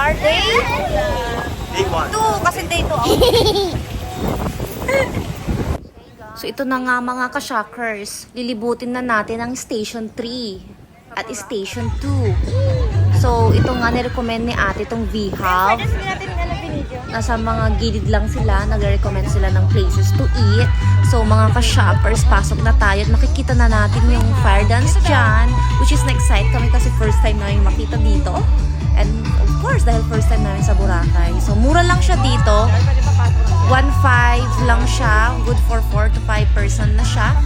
are? Day? Day 1. 2, kasi day 2 ako. So ito na nga mga ka-shockers, lilibutin na natin ang Station 3 at Station 2. So ito nga nirecommend ni ate itong V-Hub. Nasa mga gilid lang sila, nagre-recommend sila ng places to eat. So mga ka-shoppers, pasok na tayo at makikita na natin yung fire dance dyan, which is na-excite kami kasi first time namin makita dito. And of course, dahil first time namin sa Boracay. So mura lang siya dito. 1.5 lang siya. Good for 4 to 5 person na siya.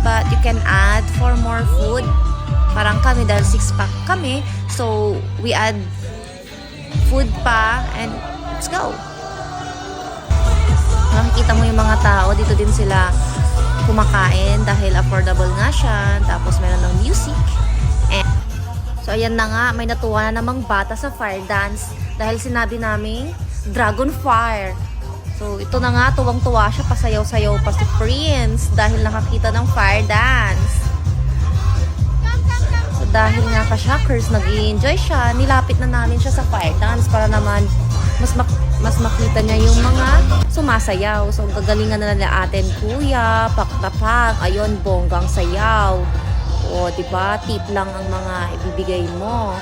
But you can add for more food. Parang kami, dahil 6-pack kami. So, we add food pa. And let's go. Makikita mo yung mga tao. Dito din sila kumakain dahil affordable nga siya. Tapos meron ng music. And so, ayan na nga. May natuwa na namang bata sa fire dance. Dahil sinabi naming Dragon Fire. So, ito na nga, tuwang-tuwa siya, pasayaw-sayaw pa si Prince dahil nakakita ng fire dance. So, dahil nga ka-shockers, nag-i-enjoy siya, nilapit na namin siya sa fire dance para naman mas makita niya yung mga sumasayaw. So, gagalingan na nila atin, kuya, paktapak, ayun, bonggang sayaw. O, diba, tip lang ang mga ibibigay mo.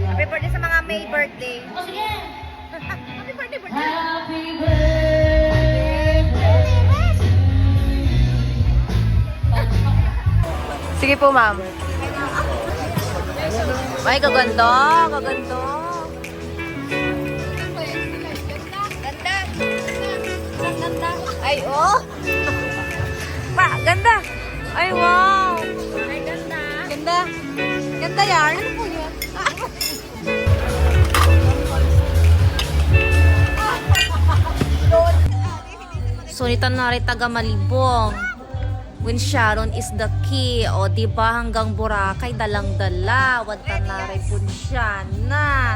Happy birthday sa mga May birthday. Oh, sige! Happy birthday, birthday. Happy birthday! Sige po, ma'am. Ay, kaganda! Kaganda! Ganda. Ganda. Ay, oh. Pa, ganda! Ay, wow! Ay, ganda. Ganda! Ganda yan! Ano po yun? Sunitan na rin taga Malibong. When Sharon is the key. O, diba hanggang Boracay, dalang-dala. Wanta na rin po siya na.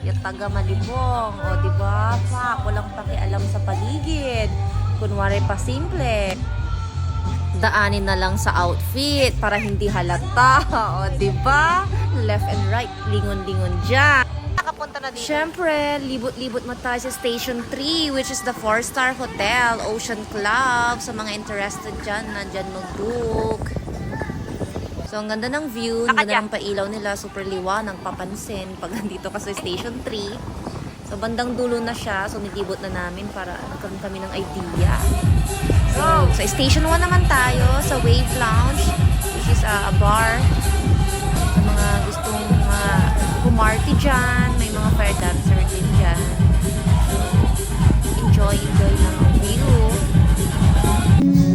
Yung taga Malibong. O, diba? Pa, walang pakialam sa paligid. Kunwari pa simple. Daanin na lang sa outfit para hindi halata. O, diba? Left and right. Lingon-lingon dyan. Nakapunta na dito. Siyempre, libot-libot mo tayo sa Station 3, which is the 4-star hotel, Ocean Club. Sa mga interested dyan, nandyan mag-book. So, ang ganda ng view, ang ganda ng pailaw nila, super liwanag, papansin pag nandito ka sa Station 3. So, bandang dulo na siya, so nilibot na namin para nagkaroon kami ng idea. So, sa Station 1 naman tayo, sa Wave Lounge, which is a bar. Sa mga gustong pumarty dyan, may mga fire dancer din dyan. Enjoy lang ang view.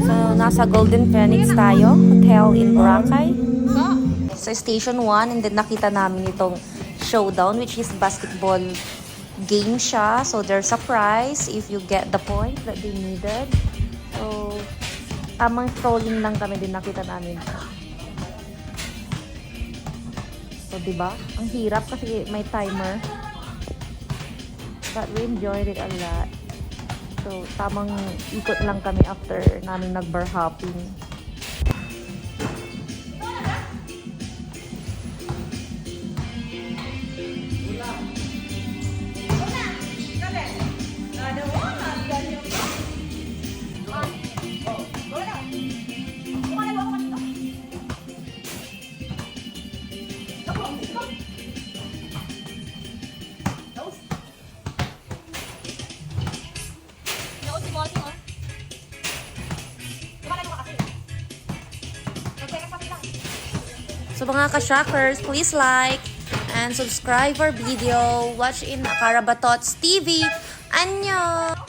So, nasa Golden Phoenix tayo, hotel in Boracay. Sa Station 1, and then nakita namin itong showdown, which is basketball game siya. So, there's a prize if you get the point that they needed. So, tamang strolling lang kami din nakita namin. So, diba? Ang hirap kasi may timer. But we enjoyed it a lot. So, tamang ikot lang kami after namin nag-bar hopping. So mga ka-shockers, please like and subscribe our video. Watch in Karabatots TV. Annyeong!